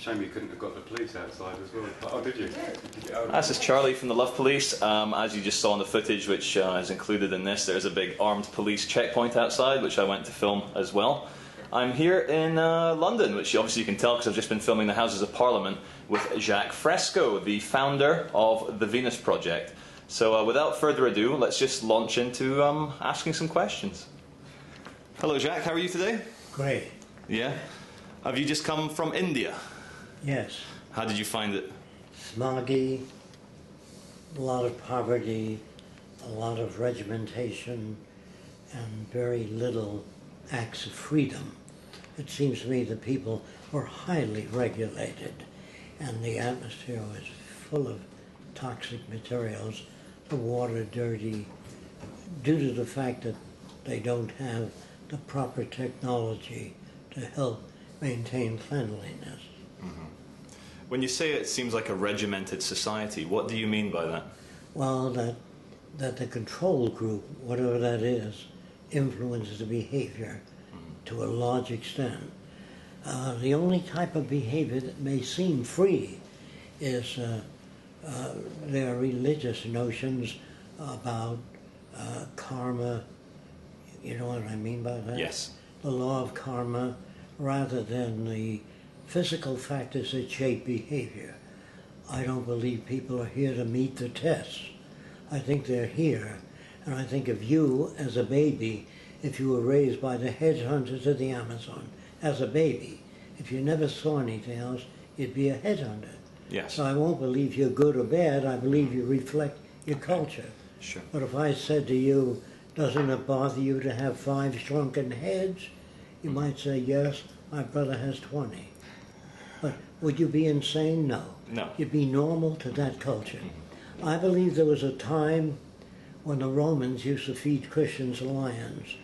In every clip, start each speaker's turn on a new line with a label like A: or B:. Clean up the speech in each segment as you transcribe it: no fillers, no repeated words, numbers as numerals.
A: Shame you couldn't have got the police outside as well. Oh, did you?
B: This is Charlie from the Love Police. As you just saw in the footage, which is included in this, there's a big armed police checkpoint outside, which I went to film as well. I'm here in London, which obviously you can tell because I've just been filming the Houses of Parliament with Jacque Fresco, the founder of the Venus Project. So without further ado, let's just launch into asking some questions. Hello Jacque, how are you today?
C: Great.
B: Yeah? Have you just come from India?
C: Yes.
B: How did you find it?
C: Smoggy, a lot of poverty, a lot of regimentation, and very little acts of freedom. It seems to me that people were highly regulated, and the atmosphere was full of toxic materials, the water dirty, due to the fact that they don't have the proper technology to help maintain cleanliness.
B: Mm-hmm. When you say it seems like a regimented society, what do you mean by that?
C: Well, that the control group, whatever that is, influences the behavior to a large extent. The only type of behavior that may seem free is their religious notions about karma. You know what I mean by that?
B: Yes.
C: The law of karma, rather than the physical factors that shape behavior. I don't believe people are here to meet the tests. I think they're here, and I think of you as a baby, if you were raised by the headhunters of the Amazon as a baby. If you never saw anything else, you'd be a headhunter.
B: Yes.
C: So I won't believe you're good or bad, I believe you reflect your culture.
B: Sure.
C: But if I said to you, doesn't it bother you to have 5 shrunken heads? You might say, yes, my brother has 20. But would you be insane? No.
B: No.
C: You'd be normal to that culture. I believe there was a time when the Romans used to feed Christians lions.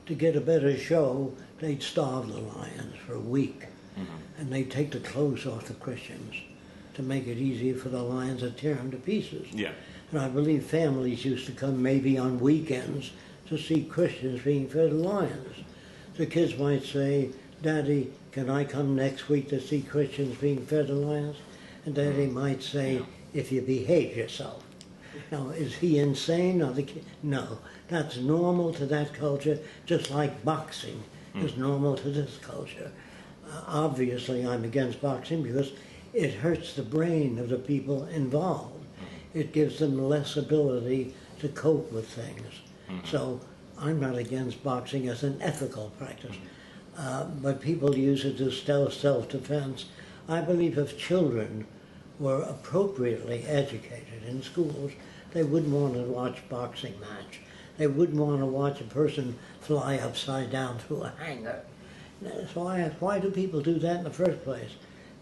C: To get a better show, they'd starve the lions for a week. And they'd take the clothes off the Christians to make it easier for the lions to tear them to pieces.
B: Yeah.
C: And I believe families used to come maybe on weekends to see Christians being fed lions. The kids might say, Daddy, can I come next week to see Christians being fed to lions? And Daddy might say, if you behave yourself. Now, is he insane? Or the kid? No, that's normal to that culture, just like boxing is normal to this culture. Obviously, I'm against boxing because it hurts the brain of the people involved. It gives them less ability to cope with things. So I'm not against boxing as an ethical practice. But people use it as self-defense. I believe if children were appropriately educated in schools, they wouldn't want to watch a boxing match. They wouldn't want to watch a person fly upside down through a hangar. So I ask, why do people do that in the first place?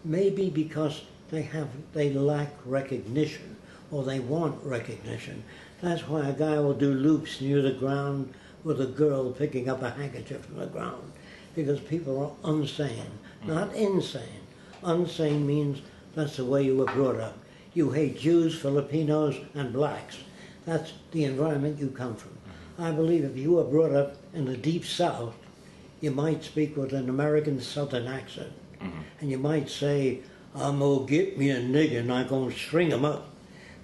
C: Maybe because they lack recognition, or they want recognition. That's why a guy will do loops near the ground with a girl picking up a handkerchief from the ground, because people are unsane, not insane. Unsane means that's the way you were brought up. You hate Jews, Filipinos, and blacks. That's the environment you come from. I believe if you were brought up in the deep South, you might speak with an American Southern accent. And you might say, I'm going to get me a nigger and I'm going to string him up.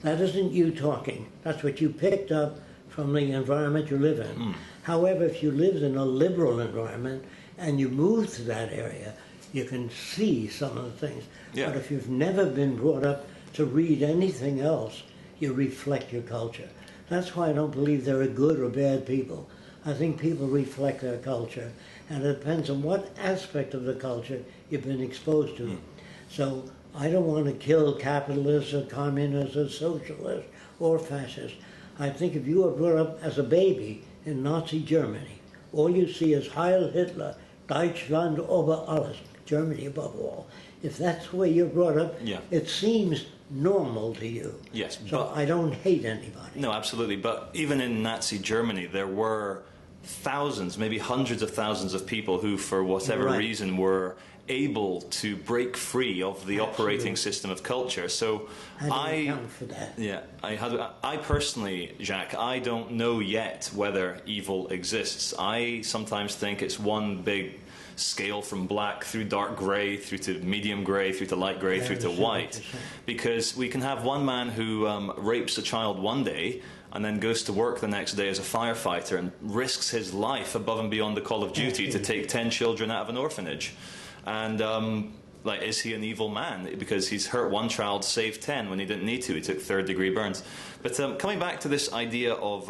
C: That isn't you talking. That's what you picked up from the environment you live in. However, if you lived in a liberal environment and you moved to that area, you can see some of the things.
B: Yeah.
C: But if you've never been brought up to read anything else, you reflect your culture. That's why I don't believe there are good or bad people. I think people reflect their culture, and it depends on what aspect of the culture you've been exposed to. So I don't want to kill capitalists or communists or socialists or fascists. I think if you were brought up as a baby in Nazi Germany, all you see is Heil Hitler, Deutschland über alles, Germany above all. If that's the way you're brought up, it seems normal to you.
B: Yes.
C: So I don't hate anybody.
B: No, absolutely. But even in Nazi Germany, there were thousands, maybe hundreds of thousands of people who, for whatever reason, were able to break free of the operating system of culture. So
C: how do you account for that?
B: Yeah, I personally, Jacque, I don't know yet whether evil exists. I sometimes think it's one big scale from black through dark grey, through to medium grey, through to light grey, through to white. Because we can have one man who rapes a child one day and then goes to work the next day as a firefighter and risks his life above and beyond the call of duty to take 10 children out of an orphanage. And like, is he an evil man? Because he's hurt one child, saved 10 when he didn't need to. He took third-degree burns. But coming back to this idea of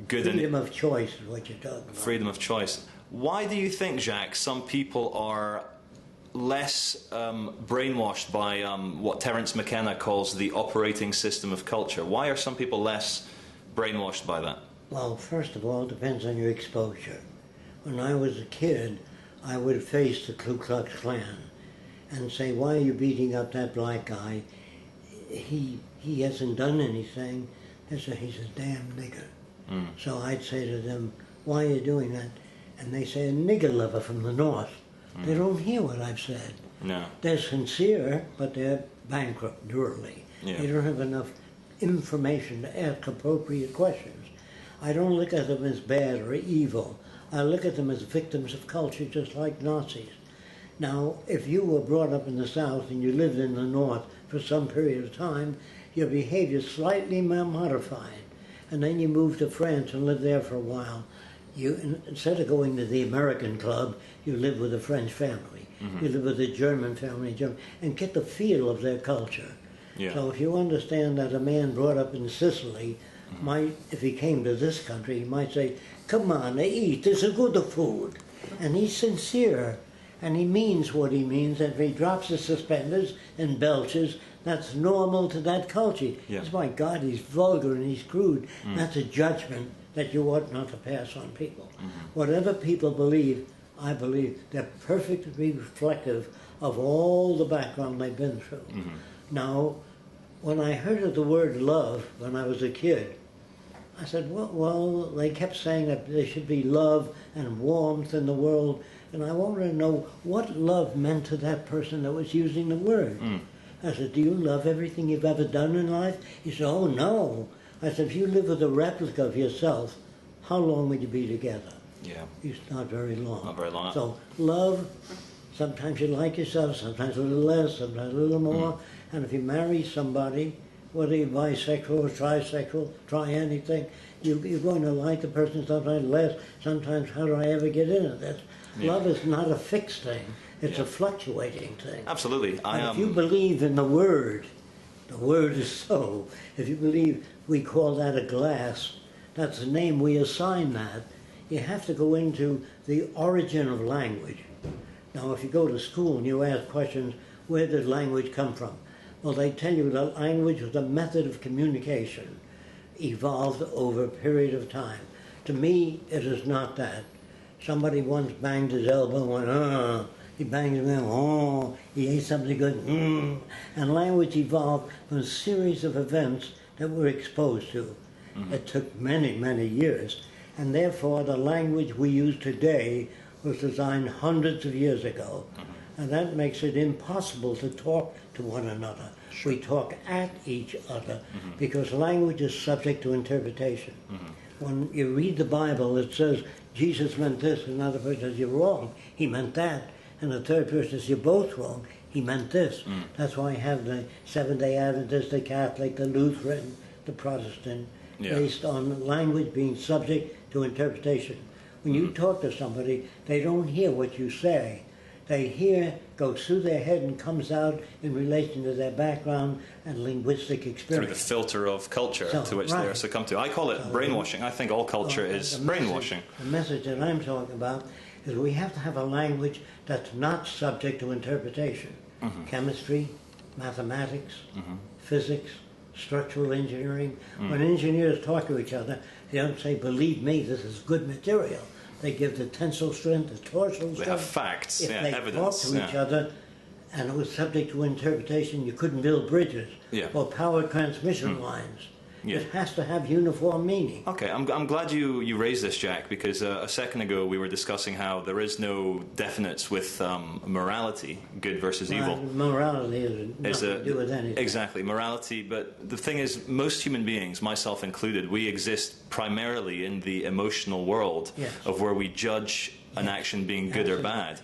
B: good
C: freedom of choice is what you're talking about.
B: Freedom of choice. Why do you think, Jacque, some people are less brainwashed by what Terence McKenna calls the operating system of culture? Why are some people less brainwashed by that?
C: Well, first of all, it depends on your exposure. When I was a kid, I would face the Ku Klux Klan and say, why are you beating up that black guy? He hasn't done anything. They say, he's a damn nigger. So I'd say to them, why are you doing that? And they say, a nigger lover from the north. They don't hear what I've said.
B: No.
C: They're sincere, but they're bankrupt, literally.
B: Yeah.
C: They don't have enough information to ask appropriate questions. I don't look at them as bad or evil. I look at them as victims of culture, just like Nazis. Now, if you were brought up in the South and you lived in the North for some period of time, your behavior is slightly modified. And then you move to France and live there for a while. You, instead of going to the American club, you live with a French family. You live with a German family, and get the feel of their culture.
B: Yeah.
C: So if you understand that a man brought up in Sicily might, if he came to this country, he might say, come on, eat, this is good food. And he's sincere, and he means what he means, and if he drops his suspenders and belches, that's normal to that culture.
B: Yeah.
C: It's, my God, he's vulgar and he's crude. That's a judgment that you ought not to pass on people. Whatever people believe, I believe they're perfectly reflective of all the background they've been through. Now, when I heard of the word love when I was a kid, I said, well, they kept saying that there should be love and warmth in the world, and I wanted to know what love meant to that person that was using the word. I said, do you love everything you've ever done in life? He said, oh, no. I said, if you live with a replica of yourself, how long would you be together?
B: Yeah.
C: It's not very long.
B: Not very long.
C: So love, sometimes you like yourself, sometimes a little less, sometimes a little more. And if you marry somebody, whether you're bisexual or trisexual, try anything, you're going to like the person sometimes less, sometimes how do I ever get into this? Yeah. Love is not a fixed thing. It's a fluctuating thing.
B: Absolutely.
C: If you believe in the word is so. If you believe we call that a glass, that's the name we assign that. You have to go into the origin of language. Now, if you go to school and you ask questions, where did language come from? Well, they tell you that language was a method of communication, evolved over a period of time. To me, it is not that. Somebody once banged his elbow and went, he banged his elbow, he ate something good, and language evolved from a series of events that we're exposed to. It took many, many years, and therefore the language we use today was designed hundreds of years ago, and that makes it impossible to talk to one another. Sure. We talk at each other because language is subject to interpretation. When you read the Bible, it says Jesus meant this, another person says you're wrong, he meant that, and the third person says you're both wrong, he meant this. That's why I have the Seventh-day Adventist, the Catholic, the Lutheran, the Protestant, based on language being subject to interpretation. When you talk to somebody, they don't hear what you say. They hear, goes through their head and comes out in relation to their background and linguistic experience.
B: Through the filter of culture to which they're succumbed to. I call it brainwashing. I think all culture is brainwashing.
C: The message that I'm talking about is we have to have a language that's not subject to interpretation. Chemistry, mathematics, physics, structural engineering. When engineers talk to each other, they don't say, believe me, this is good material. They give the tensile strength, the torsal strength.
B: They have facts,
C: if they
B: evidence.
C: talk to each other and it was subject to interpretation, you couldn't build bridges or power transmission lines. It has to have uniform meaning.
B: Okay, I'm glad you raised this, Jacque, because a second ago we were discussing how there is no definites with morality, good versus evil.
C: Morality is nothing to do with anything.
B: Exactly, morality, but the thing is, most human beings, myself included, we exist primarily in the emotional world of where we judge an action being good or bad.